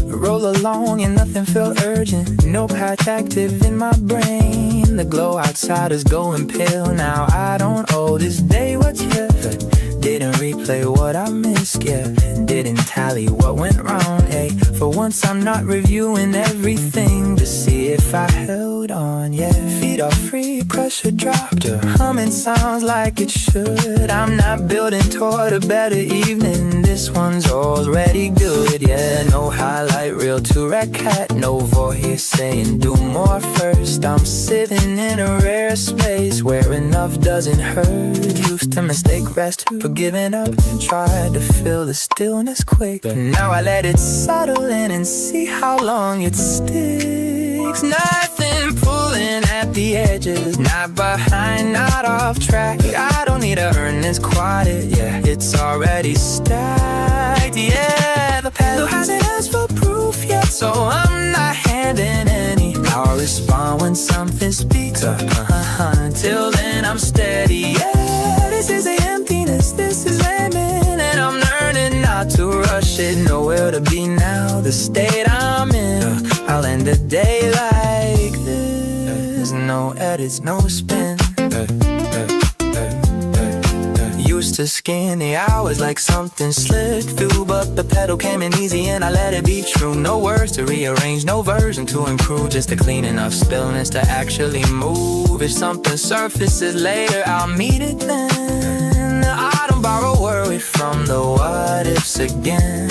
Roll along and nothing felt urgent. No path active in my brain. The glow outside is going pale now. I don't owe this day what's here. Didn't replay what I missed, yeah. Didn't tally what went wrong, hey. For once I'm not reviewing everything to see if I held on, yeah. Feet are free, pressure dropped. Humming sounds like it should. I'm not building toward a better evening. This one's already good, yeah. No highlight reel to wreck hat. No voice saying do more first. I'm sitting in a rare space where enough doesn't hurt. Used to mistake rest for giving up and tried to fill the stillness quick. Now I let it settle in and see how long it sticks. Nothing pulling at the edges, not behind, not off track. I don't need to earn this quiet, yeah. It's already stacked, yeah. The pedal hasn't asked for proof yet, so I'm not handing any. I'll respond when something speaks up. Till then I'm steady, yeah. This is the emptiness, this is aiming, and I'm learning not to rush it. Nowhere to be now, the state I'm in. I'll end the day like this. No edits, no spin. Used to skin the hours like something slipped through, but the pedal came in easy and I let it be true. No words to rearrange, no version to improve, just a clean enough stillness to actually move. If something surfaces later, I'll meet it then. I don't borrow worry from the what ifs again.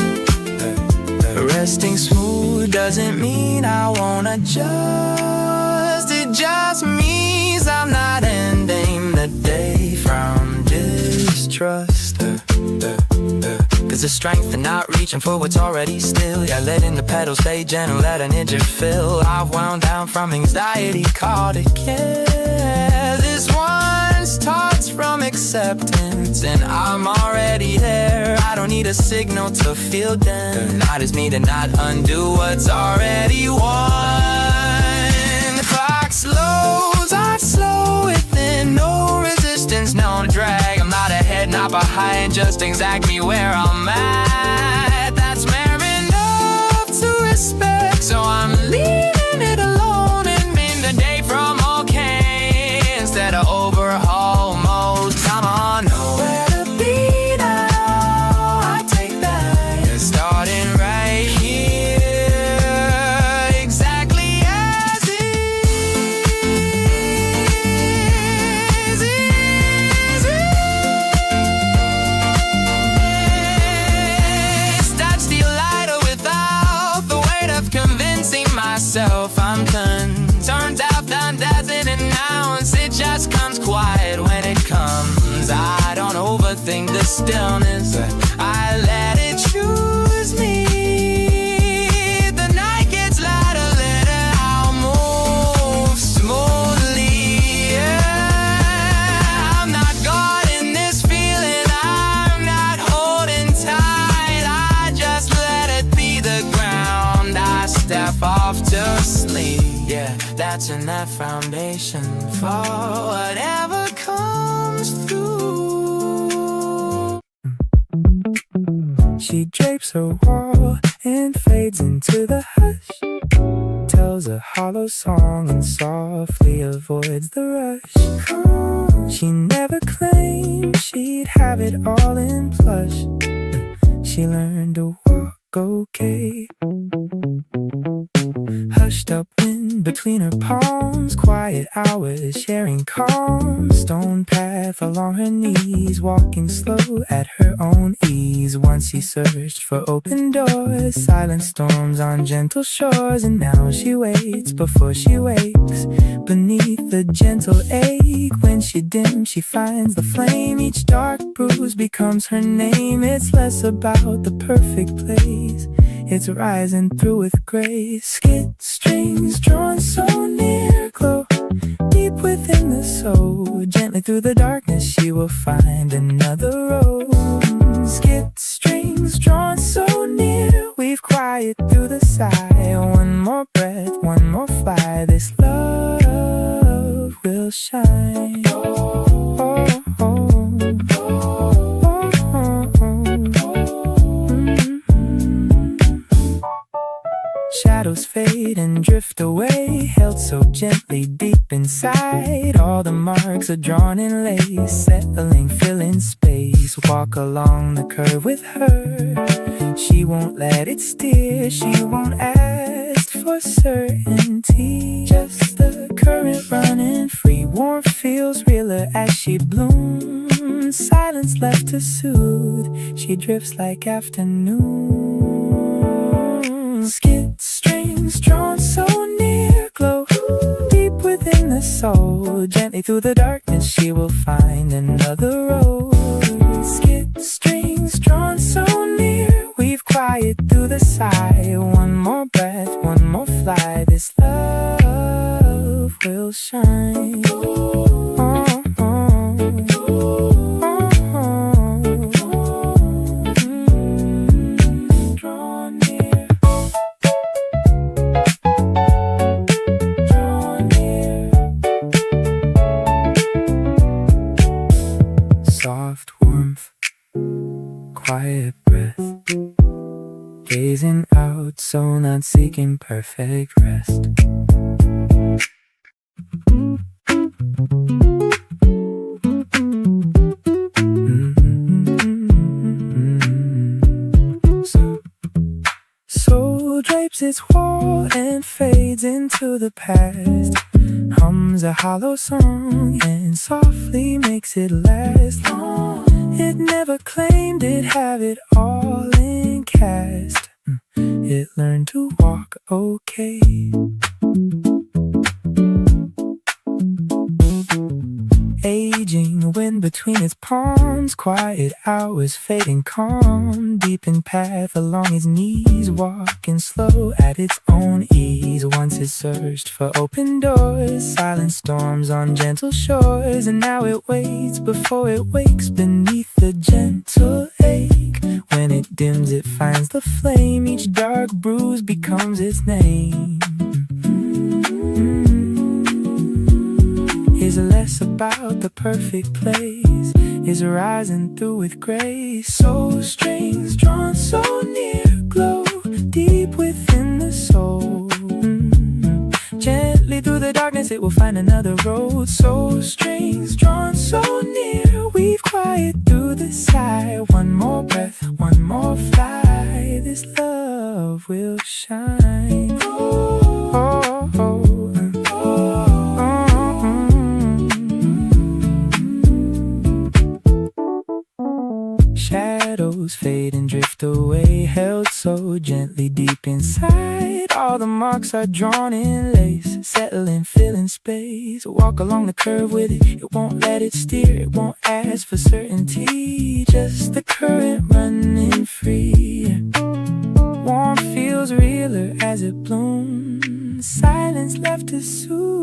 Resting smooth doesn't mean I won't adjust. It just means I'm not ending the day from distrust. Cause the strength in not reaching for what's already still. Yeah, letting the pedal stay gentle, let an inch fill. I've wound down from anxiety, caught it, yeah. This one starts from acceptance, and I'm already there. I don't need a signal to feel them. I just need to not undo what's already won. The clock slows, I slow within, no resistance, no drag. I'm not ahead, not behind, just exactly where I'm at. That's fair enough to respect, so I'm leaving it alone and bend the day from okay instead of overhaul mode. Come on, nowhere to be now. I take that. You're starting right here, exactly as is. Touch the lighter without the weight of convincing myself I'm done. Turns out I'm dancing and nouns. It just comes quiet when it comes. I don't overthink the stillness, I let it choose me. The night gets lighter, let I'll move smoothly, yeah. I'm not guarding this feeling, I'm not holding tight. I just let it be the ground I step off to sleep, yeah. That's enough foundation for whatever comes through. She drapes her wall and fades into the hush, tells a hollow song and softly avoids the rush. She never claimed she'd have it all in plush. She learned to walk okay. Hushed up wind between her palms, quiet hours sharing calm. Stone path along her knees, walking slow at her own ease. Once she searched for open doors, silent storms on gentle shores. And now she waits before she wakes, beneath the gentle ache. When she dims, she finds the flame. Each dark bruise becomes her name. It's less about the perfect place, it's rising through with grace. Skid strings drawn so near, glow deep within the soul. Gently through the darkness she will find another road. Skid strings drawn so near, weave quiet through the sigh. One more breath, one more fly, this love shine. Shadows fade and drift away, held so gently deep inside. All the marks are drawn in lace, settling, filling space. Walk along the curve with her. She won't let it steer, she won't ask for certainty. Just the current running free. Warmth feels realer as she blooms. Silence left to soothe. She drifts like afternoon. Skid strings drawn so near, glow deep within the soul. Gently through the darkness she will find another road. Skid strings drawn so near, weave quiet through the sigh. One more breath, one more fly, this love will shine. Soft warmth, quiet breath, gazing out, so not seeking perfect rest. So drapes its wall and fades into the past. Hums a hollow song and softly makes it last long. It never claimed it'd have it all in cast. It learned to walk okay. Aging wind between its palms, quiet hours fading calm. Deepened path along his knees, walking slow at its own ease. Once it searched for open doors, silent storms on gentle shores. And now it waits before it wakes beneath the gentle ache. When it dims it finds the flame, each dark bruise becomes its name. Is less about the perfect place, is rising through with grace. So strings drawn so near, glow deep within the soul. Gently through the darkness it will find another road. So strings drawn so near, weave quiet through the sigh. One more breath, one more fly, this love will shine. Shadows fade and drift away, held so gently deep inside. All the marks are drawn in lace, settling, filling space. Walk along the curve with it, it won't let it steer. It won't ask for certainty, just the current running free. Warmth feels realer as it blooms. Silence left to soothe.